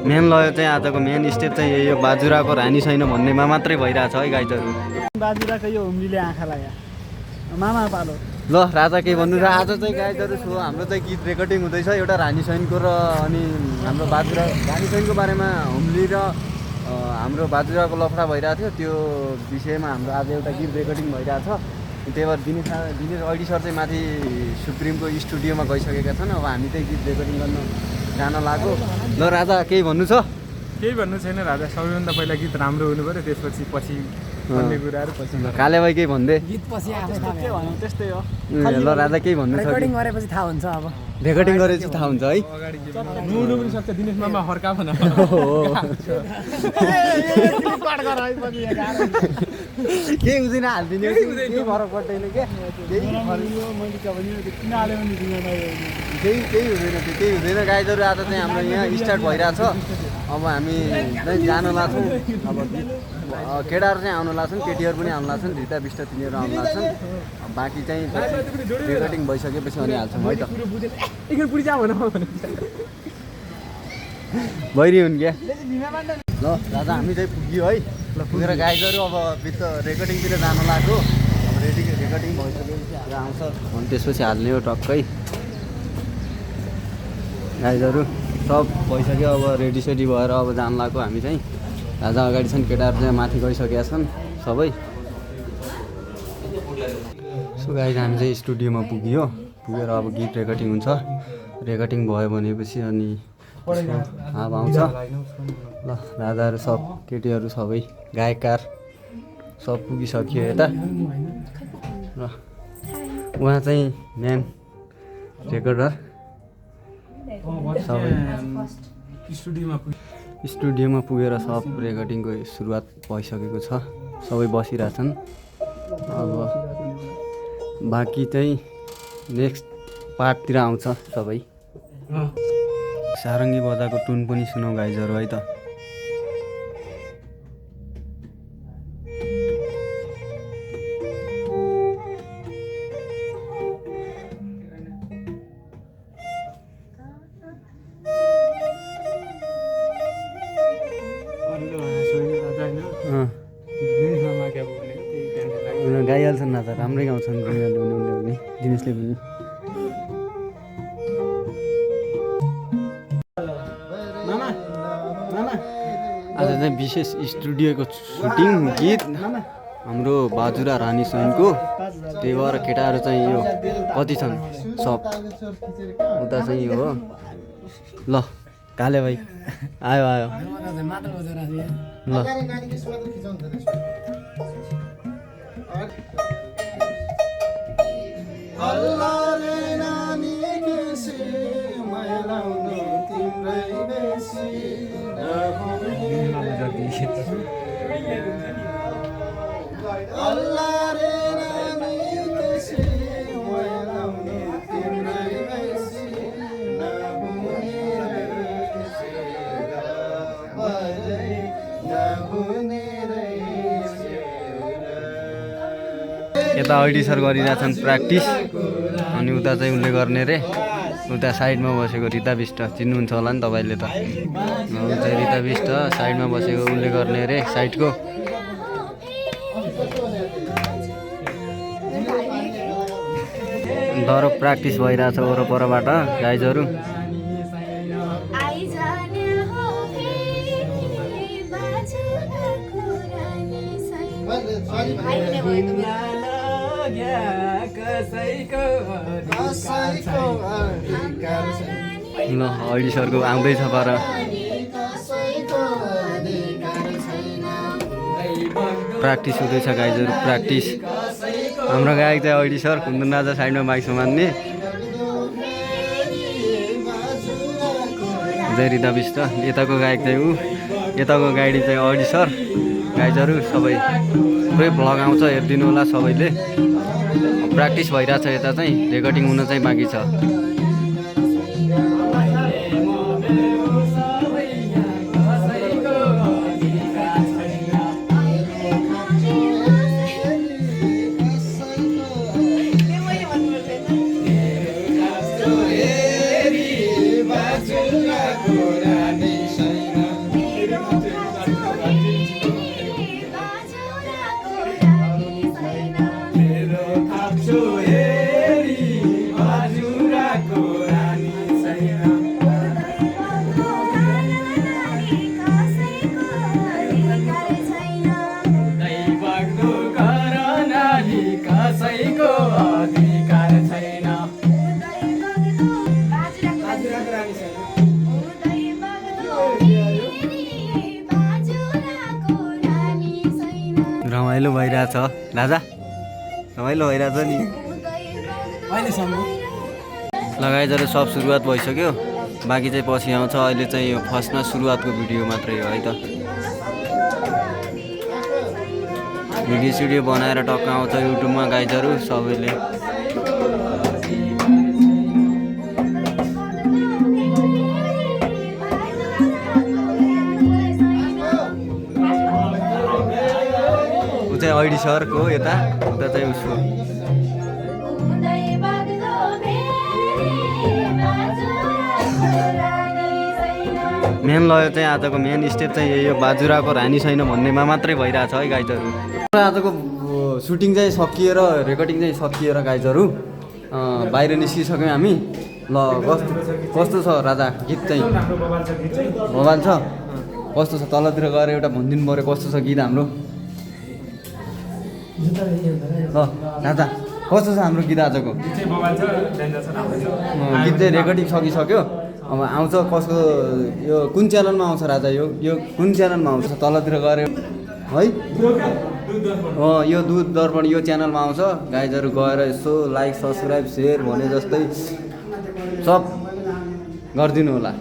Main लय चाहिँ आजको मेन स्टेप चाहिँ यो बाजुराको रानी छैन भन्नेमा मात्रै भइरहेछ है गाइजहरू। बाजुराको यो हुम्लीले आँखा लाग्यो मामा पालो। ल राजा के भन्नु र आज चाहिँ गाइजहरू सो हाम्रो चाहिँ गीत रेकर्डिङ हुँदैछ एउटा रानी सैनको र अनि हाम्रो बाजुरा रानी सैनको बारेमा हुम्ली र हाम्रो बाजुराको लफडा भइरहेको थियो त्यो विषयमा हाम्रो आज एउटा गीत रेकर्डिङ भइरहेछ। त्यही भएर दिनेश अडी सर चाहिँ माथि सुप्रिमको स्टुडियोमा गइसकेका छन्। अब हामी चाहिँ गीत रेकर्डिङ गर्न जान लाग्यो। ल राजा केही भन्नु छ? केही भन्नु छैन राजा, सबैभन्दा पहिला गीत राम्रो हुनु पऱ्यो, त्यसपछि पछि भन्ने कुराहरू पछि। काले भाइ केही भन्दै? गीत पछि आफै थाहा के भन्नु त्यस्तै हो। ल राजा केही भन्नु छ? रेकर्डिङ गरेपछि थाहा हुन्छ। अब रेकर्डिङ गरेपछि थाहा हुन्छ है। अगाडि नुनु पनि सक्छ दिनेश मामा हर्का भन। केही हुँदैन हालिदिने, केही फरक पर्दैन क्या। मैले के भने किन हाल्यो भने केही हुँदैन त्यो, केही हुँदैन। गाइजहरू आज चाहिँ हाम्रो यहाँ स्टार्ट भइरहेछ। अब हामी चाहिँ जान लाग्छौँ। अब केटाहरू चाहिँ आउनु लाग्छन्, केटीहरू पनि आउनु लाग्छन्, धिता बिष्ट तिनीहरू आउनु लाग्छन्। बाँकी चाहिँ रेकर्डिङ भइसकेपछि अनि हाल्छौँ है त। भइरह्यो नि क्या। ल राजा हामी चाहिँ पुग्यो है। ल पुगेर गाइजहरू अब भित्र रेकर्डिङतिर जान लाग्यो। अब रेकर्डिङ भइसकेपछि हालेर आउँछ अनि त्यसपछि हाल्ने हो टक्कै। गाइजहरू सब भइसक्यो, अब रेडी भएर अब जान लाग्यो हामी चाहिँ। राजा अगाडि छन्, केटाहरू चाहिँ माथि गइसकेका छन् सबै। सो गाइज हामी चाहिँ स्टुडियोमा पुगेर अब गीत रेकर्डिङ हुन्छ। रेकर्डिङ भयो भनेपछि अनि अब आउँछ। ल राजाहरू सब केटीहरू सबै गायककार सब पुगिसक्यो यता। र उहाँ चाहिँ मेन रेकर्डर सबै स्टुडियोमा पुगेर सब रेकर्डिङको सुरुवात भइसकेको छ। सबै बसिरहेछन्। अब बाँकी चाहिँ नेक्स्ट पार्टतिर आउँछ सबै। सारङ्गी बजाएको टुन पनि सुनौ गाइजहरू है त। गाइहाल्छन् न त, राम्रै गाउँछन् उनीहरूले दिनेशले पनि। आज चाहिँ विशेष स्टुडियोको सुटिङ गीत हाम्रो बाजुरा रानी सैनको। त्यही भएर केटाहरू चाहिँ यो कति छन् सब उता चाहिँ यो हो। ल काले भाइ आयो ल। यता आइडी सर गरिरहेछन् प्र्याक्टिस। अनि उता चाहिँ उसले गर्ने रे, उता साइडमा बसेको रिता बिष्ट चिन्नुहुन्छ होला नि तपाईँले त। उता रिता बिष्ट साइडमा बसेको उसले गर्ने रे साइडको। डर प्र्याक्टिस भइरहेछ वरपरबाट गाइजहरू। ल अडी सरको आउँदैछ पर। प्र्याक्टिस हुँदैछ गाइजहरू प्र्याक्टिस। हाम्रो गायक चाहिँ अडी सर, कुन्दन राजा साइडमा माइक समान्ने। जय रिता बिष्ट यताको गायक चाहिँ ऊ, यताको गाइडी चाहिँ अडी सर। गाइजहरू सबै पुरै भ्लग आउँछ, हेरिदिनु होला सबैले। प्र्याक्टिस भइरहेछ यता चाहिँ, रेकर्डिङ हुन चाहिँ बाँकी छ। रमाइलो भइरहेछ राजा, रमाइलो भइरहेछ नि। अहिलेसम्म लगाइजहरू सब सुरुवात भइसक्यो, बाँकी चाहिँ पछि आउँछ। अहिले चाहिँ यो फर्स्टमा सुरुवातको भिडियो मात्रै हो है त। भिडियो सिडियो बनाएर टक्क आउँछ युट्युबमा गाइजहरू सबैले। ऊ चाहिँ ऐडी सरको यता, उता चाहिँ उसको। मेन लय चाहिँ आजको मेन स्टेप चाहिँ यही हो, बाजुराको रानी छैन भन्नेमा मात्रै भइरहेछ है गाइजहरू। आजको सुटिङ चाहिँ सकिएर, रेकर्डिङ चाहिँ सकिएर गाइजहरू बाहिर निस्किसक्यौँ हामी। ल कस्तो छ राजा गीत चाहिँ? बवाल छ। कस्तो छ तलतिर गएर एउटा भनिदिनु पऱ्यो कस्तो छ गीत हाम्रो। ल राजा कस्तो छ हाम्रो गीत आजको? गीत चाहिँ रेकर्डिङ सकिसक्यो, अब आउँछ कसको यो कुन च्यानलमा आउँछ राजा? यो कुन च्यानलमा आउँछ? तलतिर गएर है यो दुध दर्पण यो च्यानलमा आउँछ गाइजहरू। गएर यसो लाइक सब्सक्राइब सेयर भने जस्तै सब गरिदिनु होला।